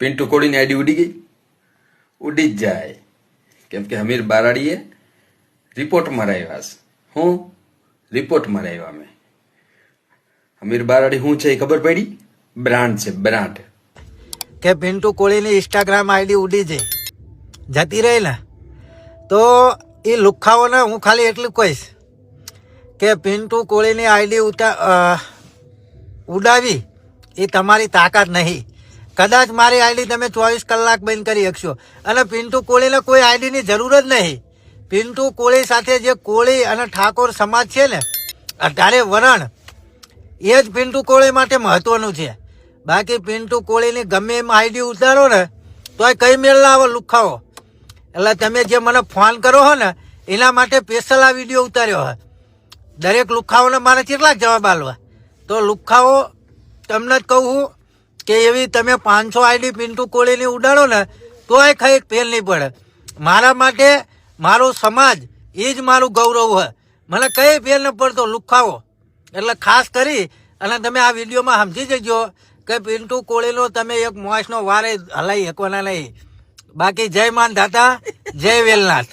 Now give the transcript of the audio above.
Pintu કોળીની ID ઉડી ગઈ, ઉડી જ જાય. કેમ કે હમીર બારાડીએ રિપોર્ટ મરાવ્યા છે. હું રિપોર્ટ મરાવ્યા અમે. હમીર બારાડી શું છે એ ખબર પડી? બ્રાન્ડ છે, બ્રાન્ડ. કે પિન્ટુ કોળીની ઇન્સ્ટાગ્રામ આઈડી ઉડી જતી રહી ને, તો એ લુખાઓને હું ખાલી એટલું કહીશ કે પિન્ટુ કોળીની આઈડી ઉડાવી એ તમારી તાકાત નહીં. કદાચ મારી આઈડી તમે 24 કલાક બંધ કરી શકશો, અને પિન્ટુ કોળીને કોઈ આઈડીની જરૂર જ નહીં. પિન્ટુ કોળી સાથે જે કોળી અને ઠાકોર સમાજ છે ને, 18 વરણ, એ જ પિન્ટુ કોળી માટે મહત્વનું છે. બાકી પિન્ટુ કોળીની ગમે એમ આઈડી ઉતારો ને તોય કઈ મેળ ના આવો લુખાઓ. એટલે તમે જે મને ફોન કરો હો ને એના માટે સ્પેશિયલ આ વિડીયો ઉતાર્યો હે. દરેક લુખાઓને મારે કેટલાક જવાબ આલવા? તો લુખાઓ તમને જ કહું કે એવી તમે 500 આઈડી પિન્ટુ કોળીની ઉડાડો ને તોય કઈ ફેલ નહીં પડે. મારા માટે મારો સમાજ એ જ મારું ગૌરવ છે. મને કઈ ફેર ન પડતો લુખાઓ. એટલે ખાસ કરી અને તમે આ વિડીયોમાં સમજી જજો કે પિન્ટુ કોળીનો તમે એક મોસનો વારે હલાઈ શકવાના નહીં. બાકી જય માન દાતા, જય વેલનાથ.